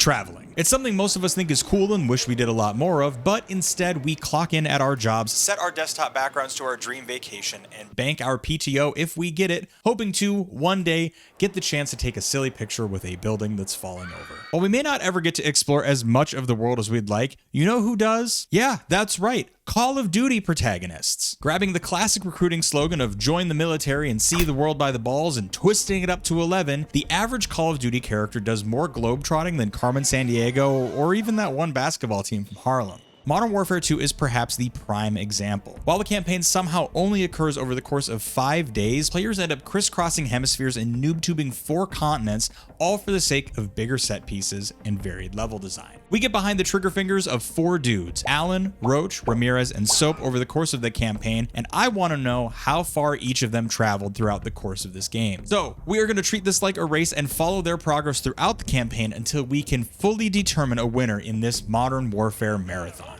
traveling. It's something most of us think is cool and wish we did a lot more of, but instead we clock in at our jobs, set our desktop backgrounds to our dream vacation, and bank our PTO if we get it, hoping to, one day, get the chance to take a silly picture with a building that's falling over. While we may not ever get to explore as much of the world as we'd like, you know who does? Yeah, that's right. Call of Duty protagonists. Grabbing the classic recruiting slogan of join the military and see the world by the balls and twisting it up to 11, the average Call of Duty character does more globetrotting than Carmen Sandiego or even that one basketball team from Harlem. Modern Warfare 2 is perhaps the prime example. While the campaign somehow only occurs over the course of 5 days, players end up crisscrossing hemispheres and noob-tubing 4 continents, all for the sake of bigger set pieces and varied level design. We get behind the trigger fingers of 4 dudes, Alan, Roach, Ramirez, and Soap over the course of the campaign, and I want to know how far each of them traveled throughout the course of this game. So, we are going to treat this like a race and follow their progress throughout the campaign until we can fully determine a winner in this Modern Warfare marathon.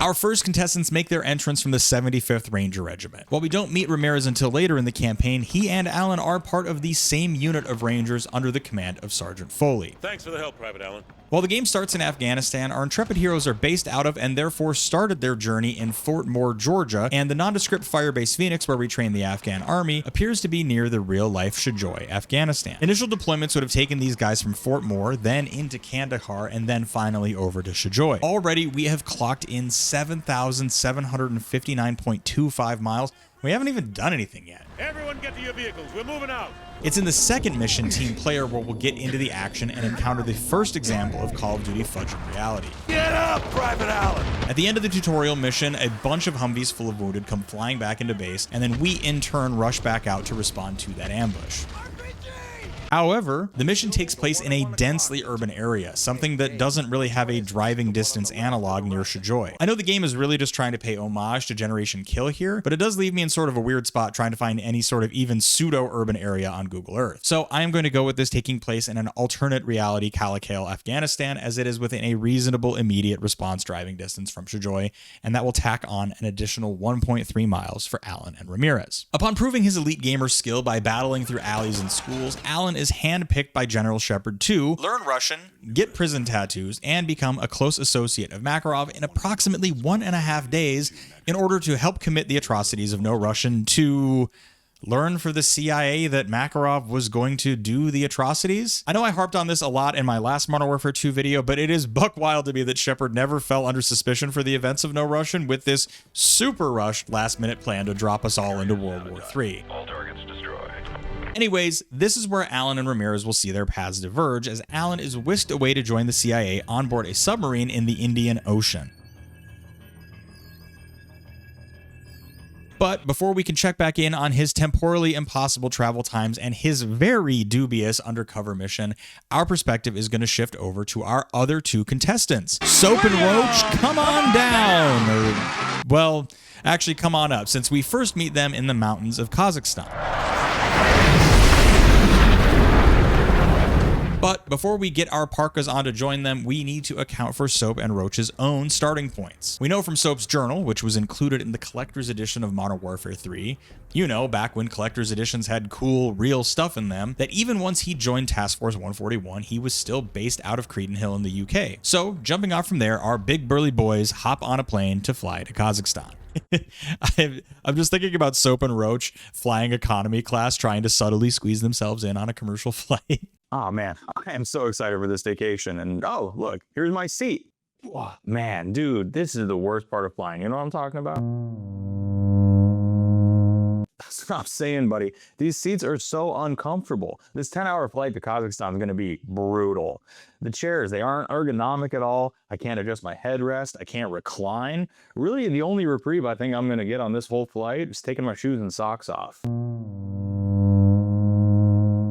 Our first contestants make their entrance from the 75th Ranger Regiment. While we don't meet Ramirez until later in the campaign, he and Alan are part of the same unit of Rangers under the command of Sergeant Foley. Thanks for the help, Private Alan. While the game starts in Afghanistan, our intrepid heroes are based out of and therefore started their journey in Fort Moore, Georgia, and the nondescript Firebase Phoenix, where we train the Afghan army, appears to be near the real-life Shajoy, Afghanistan. Initial deployments would have taken these guys from Fort Moore, then into Kandahar, and then finally over to Shajoy. Already, we have clocked in 7,759.25 miles. We haven't even done anything yet. Everyone get to your vehicles. We're moving out. It's in the second mission, Team Player, where we'll get into the action and encounter the first example of Call of Duty fudging reality. Get up, Private Alan! At the end of the tutorial mission, a bunch of Humvees full of wounded come flying back into base, and then we in turn rush back out to respond to that ambush. However, the mission takes place in a densely urban area, something that doesn't really have a driving distance analog near Shajoy. I know the game is really just trying to pay homage to Generation Kill here, but it does leave me in sort of a weird spot trying to find any sort of even pseudo-urban area on Google Earth. So I am going to go with this taking place in an alternate reality Kalakale, Afghanistan, as it is within a reasonable immediate response driving distance from Shajoy, and that will tack on an additional 1.3 miles for Alan and Ramirez. Upon proving his elite gamer skill by battling through alleys and schools, Alan is handpicked by General Shepard to learn Russian, get prison tattoos, and become a close associate of Makarov in approximately 1.5 days in order to help commit the atrocities of No Russian to learn for the CIA that Makarov was going to do the atrocities. I know I harped on this a lot in my last Modern Warfare 2 video, but it is buck wild to me that Shepard never fell under suspicion for the events of No Russian with this super rushed last-minute plan to drop us all into World War III. All targets destroyed. Anyways, this is where Alan and Ramirez will see their paths diverge as Alan is whisked away to join the CIA on board a submarine in the Indian Ocean. But before we can check back in on his temporally impossible travel times and his very dubious undercover mission, our perspective is going to shift over to our other 2 contestants. Soap and Roach, come on down! Or, well, actually come on up, since we first meet them in the mountains of Kazakhstan. But before we get our parkas on to join them, we need to account for Soap and Roach's own starting points. We know from Soap's journal, which was included in the collector's edition of Modern Warfare 3, you know, back when collector's editions had cool, real stuff in them, that even once he joined Task Force 141, he was still based out of Credenhill in the UK. So, jumping off from there, our big burly boys hop on a plane to fly to Kazakhstan. I'm just thinking about Soap and Roach flying economy class, trying to subtly squeeze themselves in on a commercial flight. Oh man, I am so excited for this vacation. And oh, look, here's my seat. Oh, man, dude, this is the worst part of flying. You know what I'm talking about? Stop saying, buddy. These seats are so uncomfortable. This 10-hour flight to Kazakhstan is going to be brutal. The chairs, they aren't ergonomic at all. I can't adjust my headrest. I can't recline. Really, the only reprieve I think I'm going to get on this whole flight is taking my shoes and socks off.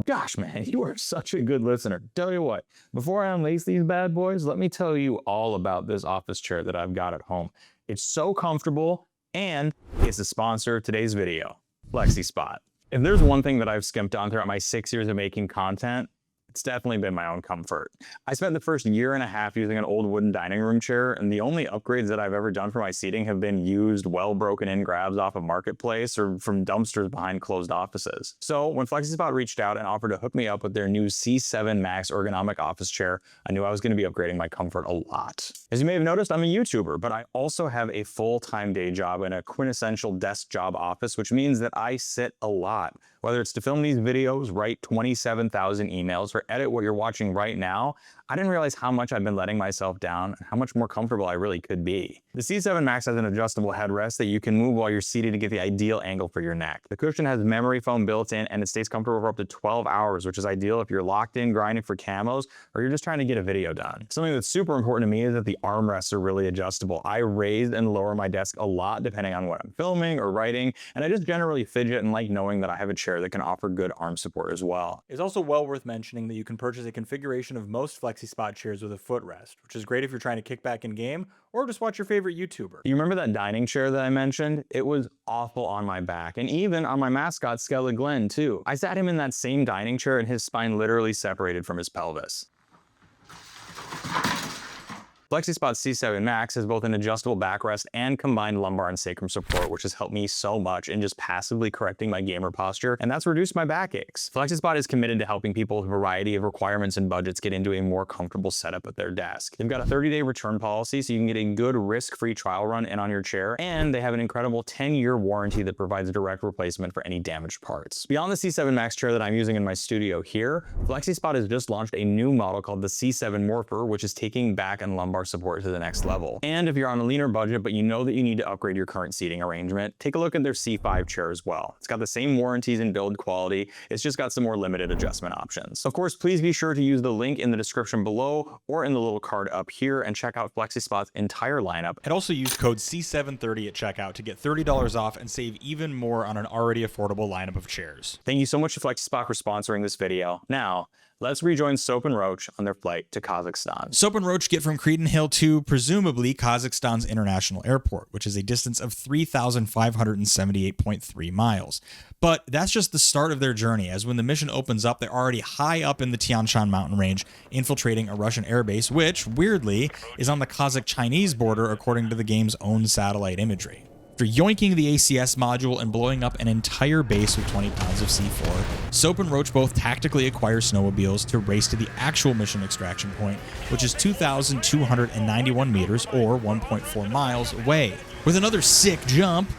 Gosh, man, you are such a good listener. Tell you what, before I unlace these bad boys, let me tell you all about this office chair that I've got at home. It's so comfortable, and it's the sponsor of today's video, FlexiSpot. If there's one thing that I've skimped on throughout my 6 years of making content, It's definitely been my own comfort. I spent the first year and a half using an old wooden dining room chair, and the only upgrades that I've ever done for my seating have been used, well broken in grabs off a marketplace or from dumpsters behind closed offices. So when FlexiSpot reached out and offered to hook me up with their new C7 Max ergonomic office chair, I knew I was going to be upgrading my comfort a lot. As you may have noticed, I'm a YouTuber, but I also have a full-time day job in a quintessential desk job office, which means that I sit a lot. Whether it's to film these videos, write 27,000 emails, or edit what you're watching right now, I didn't realize how much I've been letting myself down and how much more comfortable I really could be. The C7 Max has an adjustable headrest that you can move while you're seated to get the ideal angle for your neck. The cushion has memory foam built in and it stays comfortable for up to 12 hours, which is ideal if you're locked in grinding for camos or you're just trying to get a video done. Something that's super important to me is that the armrests are really adjustable. I raise and lower my desk a lot depending on what I'm filming or writing, and I just generally fidget and like knowing that I have a chair that can offer good arm support as well. It's also well worth mentioning that you can purchase a configuration of most FlexiSpot chairs with a footrest, which is great if you're trying to kick back in game or just watch your favorite YouTuber. You remember that dining chair that I mentioned? It was awful on my back, and even on my mascot, Skella Glenn, too. I sat him in that same dining chair and his spine literally separated from his pelvis. FlexiSpot C7 Max has both an adjustable backrest and combined lumbar and sacrum support, which has helped me so much in just passively correcting my gamer posture, and that's reduced my backaches. FlexiSpot is committed to helping people with a variety of requirements and budgets get into a more comfortable setup at their desk. They've got a 30-day return policy, so you can get a good risk-free trial run in on your chair, and they have an incredible 10-year warranty that provides a direct replacement for any damaged parts. Beyond the C7 Max chair that I'm using in my studio here, FlexiSpot has just launched a new model called the C7 Morpher, which is taking back and lumbar support to the next level. And if you're on a leaner budget, but you know that you need to upgrade your current seating arrangement, take a look at their C5 chair as well. It's got the same warranties and build quality, it's just got some more limited adjustment options. Of course, please be sure to use the link in the description below or in the little card up here and check out FlexiSpot's entire lineup. And also use code C730 at checkout to get $30 off and save even more on an already affordable lineup of chairs. Thank you so much to FlexiSpot for sponsoring this video. Now, let's rejoin Soap and Roach on their flight to Kazakhstan. Soap and Roach get from Credenhill to, presumably, Kazakhstan's international airport, which is a distance of 3,578.3 miles. But that's just the start of their journey, as when the mission opens up, they're already high up in the Tian Shan mountain range, infiltrating a Russian airbase, which, weirdly, is on the Kazakh-Chinese border according to the game's own satellite imagery. After yoinking the ACS module and blowing up an entire base with 20 pounds of C4, Soap and Roach both tactically acquire snowmobiles to race to the actual mission extraction point, which is 2,291 meters or 1.4 miles away. With another sick jump,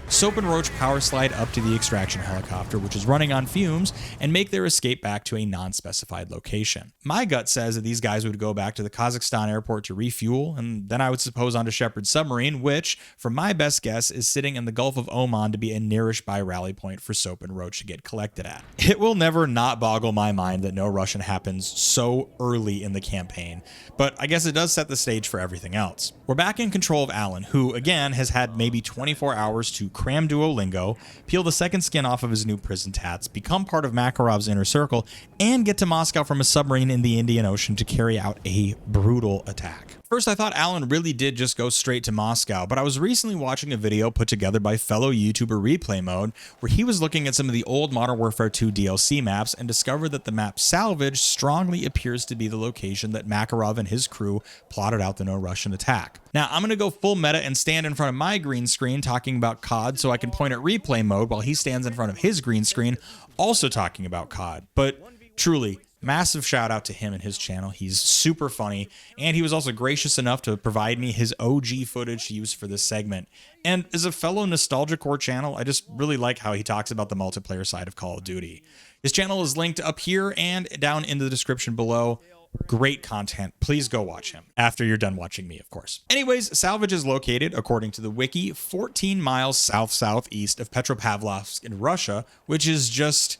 Soap and Roach power slide up to the extraction helicopter, which is running on fumes, and make their escape back to a non-specified location. My gut says that these guys would go back to the Kazakhstan airport to refuel, and then I would suppose onto Shepard's submarine, which, from my best guess, is sitting in the Gulf of Oman to be a nearish by rally point for Soap and Roach to get collected at. It will never not boggle my mind that no Russian happens so early in the campaign, but I guess it does set the stage for everything else. We're back in control of Alan, who, again, has had maybe 24 hours to cram Duolingo, peel the second skin off of his new prison tats, become part of Makarov's inner circle, and get to Moscow from a submarine in the Indian Ocean to carry out a brutal attack. First, I thought Alan really did just go straight to Moscow, but I was recently watching a video put together by fellow YouTuber Replay Mode, where he was looking at some of the old Modern Warfare 2 DLC maps and discovered that the map Salvage strongly appears to be the location that Makarov and his crew plotted out the no-Russian attack. Now, I'm going to go full meta and stand in front of my green screen talking about COD so I can point at Replay Mode while he stands in front of his green screen also talking about COD. But truly, massive shout out to him and his channel. He's super funny, and he was also gracious enough to provide me his OG footage to use for this segment. And as a fellow Nostalgia Core channel, I just really like how he talks about the multiplayer side of Call of Duty. His channel is linked up here and down in the description below. Great content. Please go watch him. After you're done watching me, of course. Anyways, Salvage is located, according to the wiki, 14 miles south-southeast of Petropavlovsk in Russia, which is just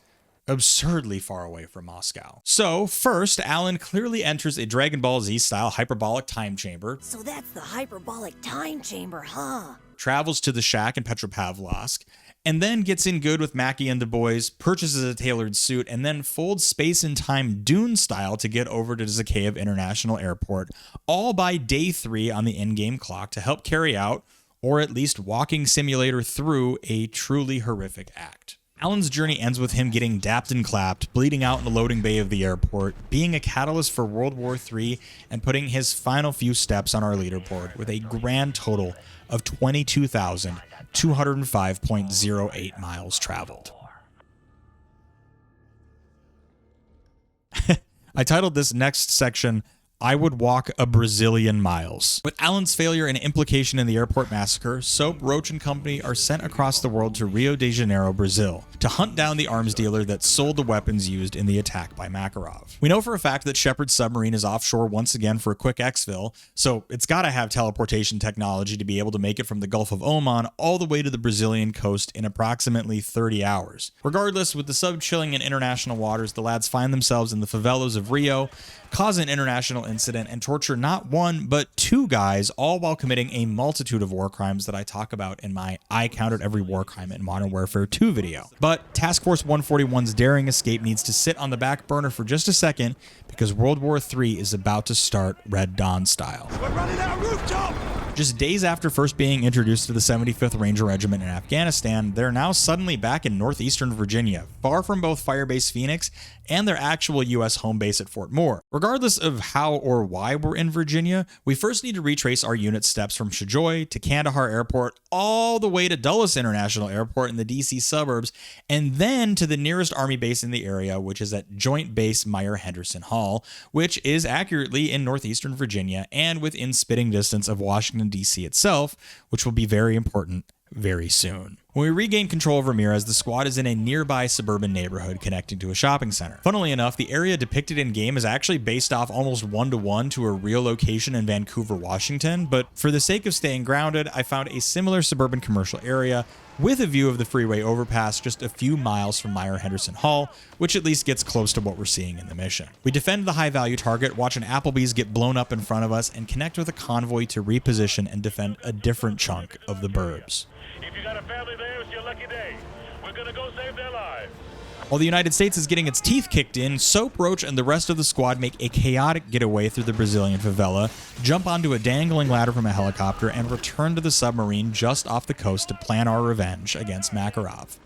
absurdly far away from Moscow. So, first, Alan clearly enters a Dragon Ball Z-style hyperbolic time chamber. So that's the hyperbolic time chamber, huh? Travels to the shack in Petropavlovsk, and then gets in good with Mackie and the boys, purchases a tailored suit, and then folds space and time Dune style to get over to Zakhaev International Airport, all by day 3 on the in-game clock to help carry out, or at least walking simulator through, a truly horrific act. Allen's journey ends with him getting dapped and clapped, bleeding out in the loading bay of the airport, being a catalyst for World War III, and putting his final few steps on our leaderboard with a grand total of 22,205.08 miles traveled. I titled this next section, I Would Walk a Brazilian Miles. With Allen's failure and implication in the airport massacre, Soap, Roach, and company are sent across the world to Rio de Janeiro, Brazil, to hunt down the arms dealer that sold the weapons used in the attack by Makarov. We know for a fact that Shepard's submarine is offshore once again for a quick exfil, so it's gotta have teleportation technology to be able to make it from the Gulf of Oman all the way to the Brazilian coast in approximately 30 hours. Regardless, with the sub chilling in international waters, the lads find themselves in the favelas of Rio, cause an international incident, and torture not one, but two guys, all while committing a multitude of war crimes that I talk about in my I Counted Every War Crime in Modern Warfare 2 video. But Task Force 141's daring escape needs to sit on the back burner for just a second because World War III is about to start Red Dawn style. We're running out of rooftop! Just days after first being introduced to the 75th Ranger Regiment in Afghanistan, they're now suddenly back in northeastern Virginia, far from both Firebase Phoenix and their actual U.S. home base at Fort Moore. Regardless of how or why we're in Virginia, we first need to retrace our unit's steps from Shajoy to Kandahar Airport all the way to Dulles International Airport in the D.C. suburbs, and then to the nearest Army base in the area, which is at Joint Base Myer-Henderson Hall, which is accurately in northeastern Virginia and within spitting distance of Washington, D.C. itself, which will be very important very soon. When we regain control of Ramirez, the squad is in a nearby suburban neighborhood connecting to a shopping center. Funnily enough, the area depicted in game is actually based off almost one-to-one to a real location in Vancouver, Washington, but for the sake of staying grounded, I found a similar suburban commercial area with a view of the freeway overpass just a few miles from Myer-Henderson Hall, which at least gets close to what we're seeing in the mission. We defend the high-value target, watch an Applebee's get blown up in front of us, and connect with a convoy to reposition and defend a different chunk of the burbs. If you got a family there, it's your lucky day. We're gonna go save their lives. While the United States is getting its teeth kicked in, Soap, Roach, and the rest of the squad make a chaotic getaway through the Brazilian favela, jump onto a dangling ladder from a helicopter, and return to the submarine just off the coast to plan our revenge against Makarov.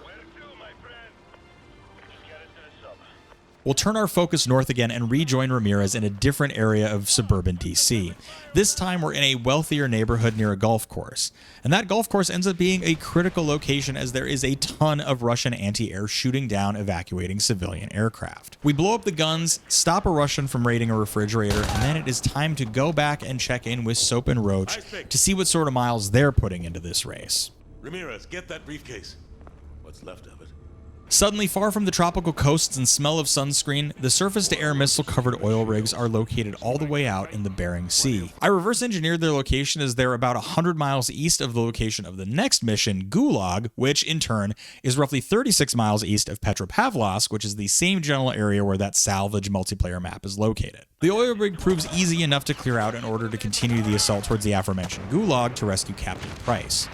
Where to, my friend? Just get into the sub. We'll turn our focus north again and rejoin Ramirez in a different area of suburban DC. This time we're in a wealthier neighborhood near a golf course. And that golf course ends up being a critical location as there is a ton of Russian anti-air shooting down evacuating civilian aircraft. We blow up the guns, stop a Russian from raiding a refrigerator, and then it is time to go back and check in with Soap and Roach to see what sort of miles they're putting into this race. Ramirez, get that briefcase. What's left of it. Suddenly, far from the tropical coasts and smell of sunscreen, the surface-to-air missile-covered oil rigs are located all the way out in the Bering Sea. I reverse-engineered their location as they're about 100 miles east of the location of the next mission, Gulag, which, in turn, is roughly 36 miles east of Petropavlovsk, which is the same general area where that salvage multiplayer map is located. The oil rig proves easy enough to clear out in order to continue the assault towards the aforementioned Gulag to rescue Captain Price.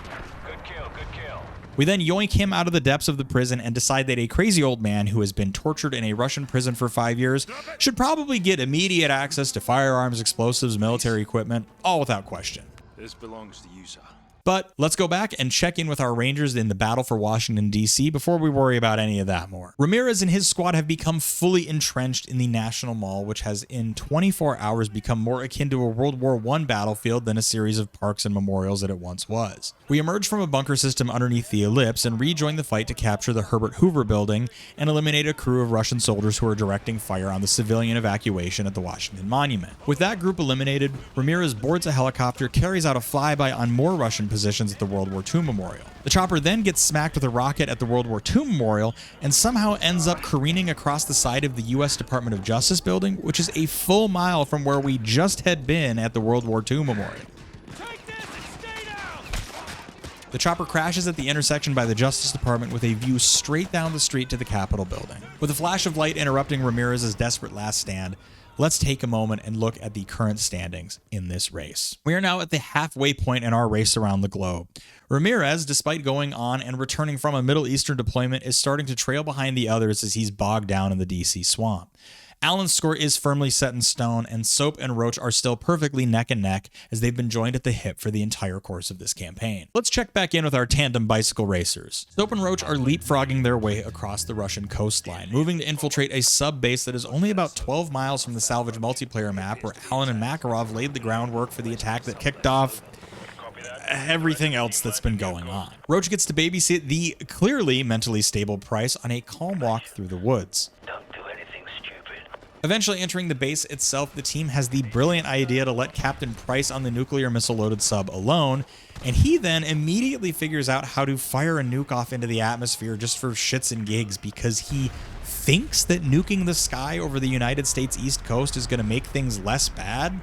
Good kill, good kill. We then yoink him out of the depths of the prison and decide that a crazy old man who has been tortured in a Russian prison for 5 years should probably get immediate access to firearms, explosives, military equipment, all without question. This belongs to you, sir. But let's go back and check in with our Rangers in the battle for Washington, D.C. before we worry about any of that more. Ramirez and his squad have become fully entrenched in the National Mall, which has in 24 hours become more akin to a World War I battlefield than a series of parks and memorials that it once was. We emerge from a bunker system underneath the ellipse and rejoin the fight to capture the Herbert Hoover building and eliminate a crew of Russian soldiers who are directing fire on the civilian evacuation at the Washington Monument. With that group eliminated, Ramirez boards a helicopter, carries out a flyby on more Russian positions at the World War II Memorial. The chopper then gets smacked with a rocket at the World War II Memorial and somehow ends up careening across the side of the U.S. Department of Justice building, which is a full mile from where we just had been at the World War II Memorial. Take this and stay down! The chopper crashes at the intersection by the Justice Department with a view straight down the street to the Capitol building. With a flash of light interrupting Ramirez's desperate last stand, let's take a moment and look at the current standings in this race. We are now at the halfway point in our race around the globe. Ramirez, despite going on and returning from a Middle Eastern deployment, is starting to trail behind the others as he's bogged down in the DC swamp. Allen's score is firmly set in stone, and Soap and Roach are still perfectly neck and neck as they've been joined at the hip for the entire course of this campaign. Let's check back in with our tandem bicycle racers. Soap and Roach are leapfrogging their way across the Russian coastline, moving to infiltrate a sub-base that is only about 12 miles from the salvage multiplayer map where Allen and Makarov laid the groundwork for the attack that kicked off everything else that's been going on. Roach gets to babysit the clearly mentally stable Price on a calm walk through the woods. Don't do anything stupid. Eventually entering the base itself, the team has the brilliant idea to let Captain Price on the nuclear missile-loaded sub alone, and he then immediately figures out how to fire a nuke off into the atmosphere just for shits and gigs because he thinks that nuking the sky over the United States East Coast is going to make things less bad.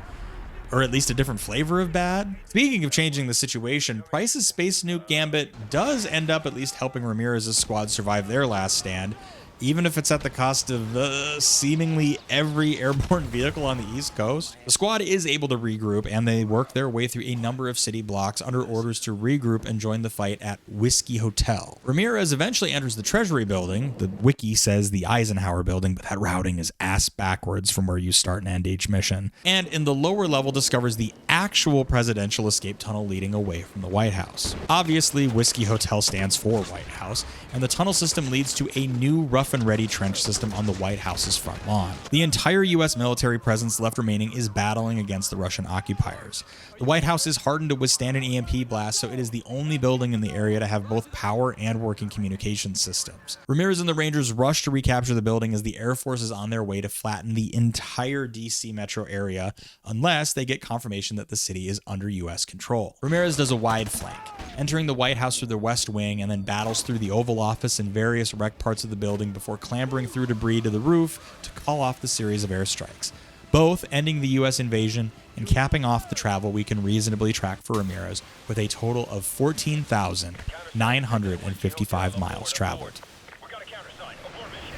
Or at least a different flavor of bad. Speaking of changing the situation, Price's space nuke gambit does end up at least helping Ramirez's squad survive their last stand, even if it's at the cost of seemingly every airborne vehicle on the East Coast. The squad is able to regroup, and they work their way through a number of city blocks under orders to regroup and join the fight at Whiskey Hotel. Ramirez eventually enters the Treasury building. The wiki says the Eisenhower building, but that routing is ass backwards from where you start an end each mission. And in the lower level discovers the actual presidential escape tunnel leading away from the White House. Obviously, Whiskey Hotel stands for White House, and the tunnel system leads to a new rough and ready trench system on the White House's front lawn. The entire US military presence left remaining is battling against the Russian occupiers. The White House is hardened to withstand an EMP blast, so it is the only building in the area to have both power and working communication systems. Ramirez and the Rangers rush to recapture the building as the Air Force is on their way to flatten the entire DC metro area unless they get confirmation that the city is under US control. Ramirez does a wide flank, entering the White House through the West Wing and then battles through the Oval Office and various wrecked parts of the building before clambering through debris to the roof to call off the series of airstrikes, both ending the US invasion and capping off the travel we can reasonably track for Ramirez with a total of 14,955 miles traveled. We got a countersign. Abort mission.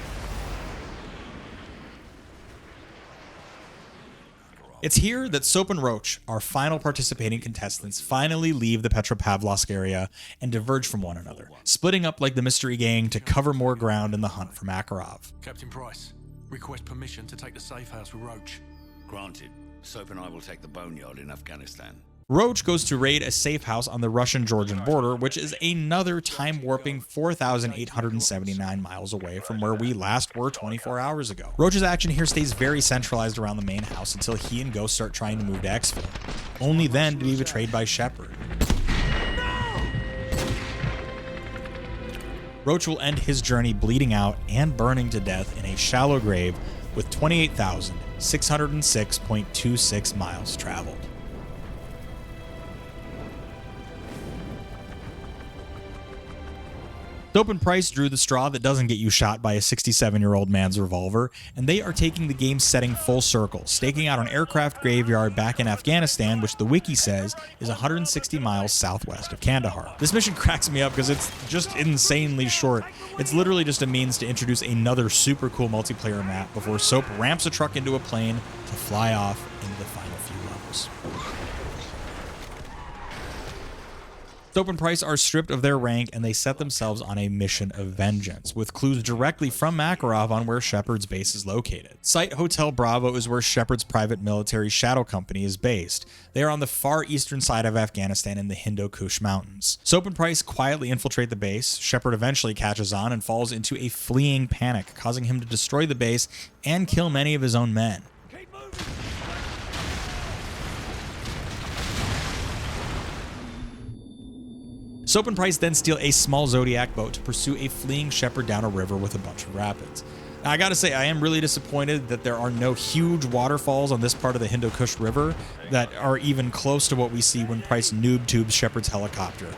It's here that Soap and Roach, our final participating contestants, finally leave the Petropavlovsk area and diverge from one another, splitting up like the Mystery Gang to cover more ground in the hunt for Makarov. Captain Price, request permission to take the safe house with Roach. Granted. Soap and I will take the boneyard in Afghanistan. Roach goes to raid a safe house on the Russian-Georgian border, which is another time-warping 4,879 miles away from where we last were 24 hours ago. Roach's action here stays very centralized around the main house until he and Ghost start trying to move to Exfil, only then to be betrayed by Shepard. Roach will end his journey bleeding out and burning to death in a shallow grave with 28,606.26 miles traveled. Soap and Price drew the straw that doesn't get you shot by a 67-year-old man's revolver, and they are taking the game's setting full circle, staking out an aircraft graveyard back in Afghanistan, which the wiki says is 160 miles southwest of Kandahar. This mission cracks me up because it's just insanely short. It's literally just a means to introduce another super cool multiplayer map before Soap ramps a truck into a plane to fly off into the final few levels. Soap and Price are stripped of their rank and they set themselves on a mission of vengeance, with clues directly from Makarov on where Shepard's base is located. Site Hotel Bravo is where Shepard's private military shadow company is based. They are on the far eastern side of Afghanistan in the Hindu Kush Mountains. Soap and Price quietly infiltrate the base. Shepard eventually catches on and falls into a fleeing panic, causing him to destroy the base and kill many of his own men. Soap and Price then steal a small Zodiac boat to pursue a fleeing Shepard down a river with a bunch of rapids. Now, I gotta say, I am really disappointed that there are no huge waterfalls on this part of the Hindu Kush River that are even close to what we see when Price noob tubes Shepard's helicopter.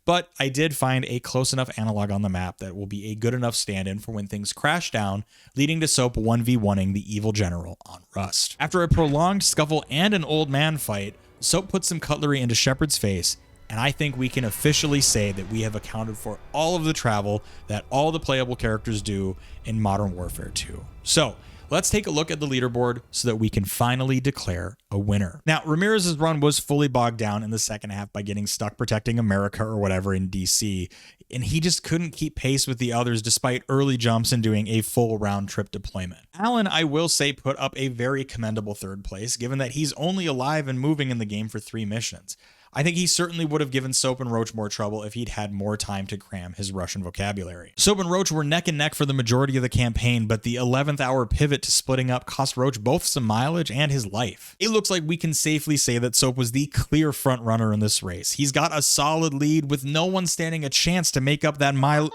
But I did find a close enough analog on the map that will be a good enough stand-in for when things crash down, leading to Soap 1v1ing the evil general on Rust. After a prolonged scuffle and an old man fight, Soap puts some cutlery into Shepard's face, and I think we can officially say that we have accounted for all of the travel that all the playable characters do in Modern Warfare 2. So, let's take a look at the leaderboard so that we can finally declare a winner. Now, Ramirez's run was fully bogged down in the second half by getting stuck protecting America or whatever in DC. and he just couldn't keep pace with the others despite early jumps and doing a full round-trip deployment. Alan, I will say, put up a very commendable third place, given that he's only alive and moving in the game for 3 missions. I think he certainly would have given Soap and Roach more trouble if he'd had more time to cram his Russian vocabulary. Soap and Roach were neck and neck for the majority of the campaign, but the 11th hour pivot to splitting up cost Roach both some mileage and his life. It looks like we can safely say that Soap was the clear front runner in this race. He's got a solid lead with no one standing a chance to make up that mile.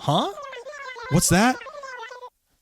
Huh? What's that?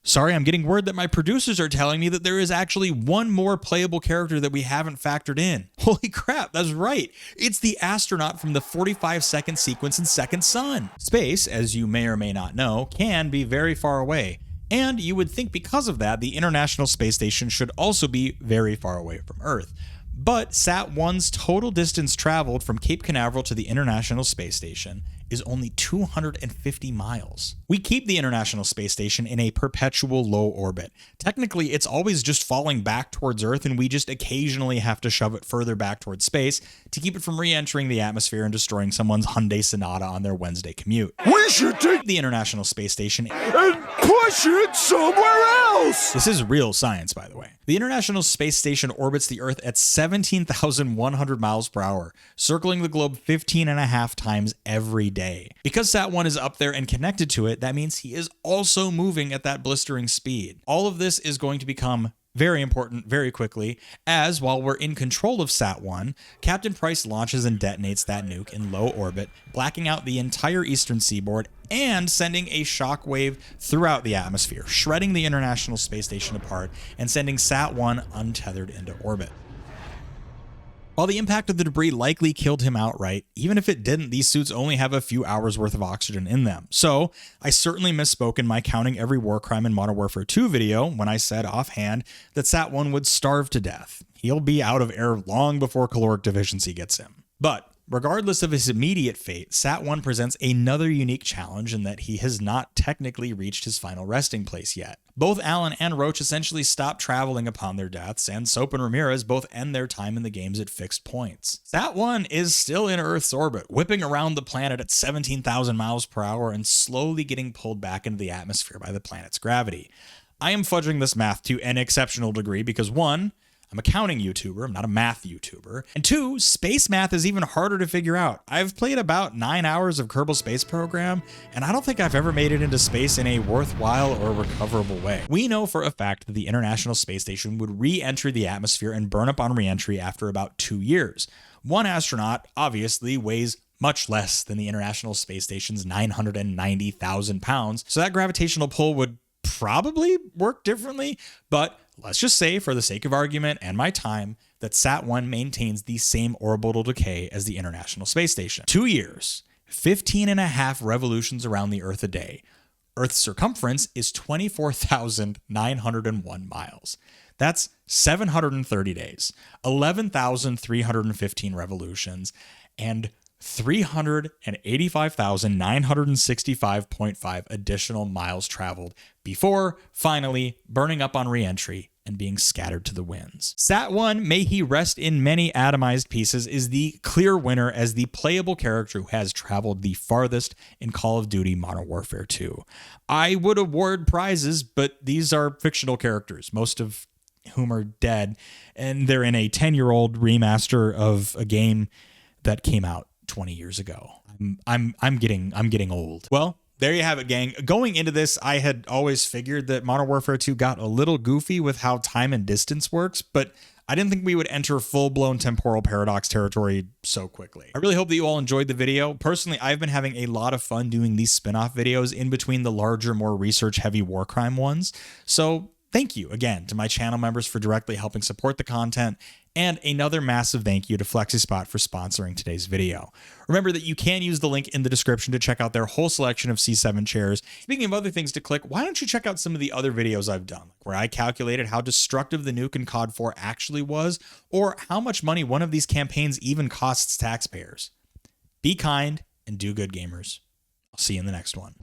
Sorry, I'm getting word that my producers are telling me that there is actually one more playable character that we haven't factored in. Holy crap, that's right. It's the astronaut from the 45-second sequence in Second Son. Space, as you may or may not know, can be very far away. And you would think because of that, the International Space Station should also be very far away from Earth. But Sat-1's total distance traveled from Cape Canaveral to the International Space Station is only 250 miles. We keep the International Space Station in a perpetual low orbit. Technically, it's always just falling back towards Earth, and we just occasionally have to shove it further back towards space to keep it from re-entering the atmosphere and destroying someone's Hyundai Sonata on their Wednesday commute. We should take The International Space Station and push it somewhere else! This is real science, by the way. The International Space Station orbits the Earth at 17,100 miles per hour, circling the globe 15.5 times every day. Because Sat-1 is up there and connected to it, that means he is also moving at that blistering speed. All of this is going to become very important very quickly, as while we're in control of Sat-1, Captain Price launches and detonates that nuke in low orbit, blacking out the entire eastern seaboard and sending a shockwave throughout the atmosphere, shredding the International Space Station apart and sending Sat-1 untethered into orbit. While the impact of the debris likely killed him outright, even if it didn't, these suits only have a few hours worth of oxygen in them. So, I certainly misspoke in my Counting Every War Crime in Modern Warfare 2 video when I said offhand that Sat-1 would starve to death. He'll be out of air long before caloric deficiency gets him. But regardless of his immediate fate, Sat-1 presents another unique challenge in that he has not technically reached his final resting place yet. Both Alan and Roach essentially stop traveling upon their deaths, and Soap and Ramirez both end their time in the games at fixed points. Sat-1 is still in Earth's orbit, whipping around the planet at 17,000 miles per hour and slowly getting pulled back into the atmosphere by the planet's gravity. I am fudging this math to an exceptional degree because 1, I'm a counting YouTuber, I'm not a math YouTuber. And 2, space math is even harder to figure out. I've played about 9 hours of Kerbal Space Program, and I don't think I've ever made it into space in a worthwhile or recoverable way. We know for a fact that the International Space Station would re-enter the atmosphere and burn up on re-entry after about 2 years. One astronaut obviously weighs much less than the International Space Station's 990,000 pounds, so that gravitational pull would probably work differently, but let's just say, for the sake of argument and my time, that Sat-1 maintains the same orbital decay as the International Space Station. 2 years, 15.5 revolutions around the Earth a day. Earth's circumference is 24,901 miles. That's 730 days, 11,315 revolutions, and 385,965.5 additional miles traveled before finally burning up on re-entry and being scattered to the winds. Sat-1, may he rest in many atomized pieces, is the clear winner as the playable character who has traveled the farthest in Call of Duty Modern Warfare 2. I would award prizes, but these are fictional characters, most of whom are dead, and they're in a 10-year-old remaster of a game that came out 20 years ago. I'm getting old. Well, there you have it, gang. Going into this, I had always figured that Modern Warfare 2 got a little goofy with how time and distance works, but I didn't think we would enter full-blown temporal paradox territory so quickly. I really hope that you all enjoyed the video. Personally, I've been having a lot of fun doing these spin-off videos in between the larger, more research-heavy war crime ones. So thank you again to my channel members for directly helping support the content, and another massive thank you to FlexiSpot for sponsoring today's video. Remember that you can use the link in the description to check out their whole selection of C7 chairs. Speaking of other things to click, why don't you check out some of the other videos I've done, where I calculated how destructive the nuke in COD 4 actually was, or how much money one of these campaigns even costs taxpayers. Be kind and do good, gamers. I'll see you in the next one.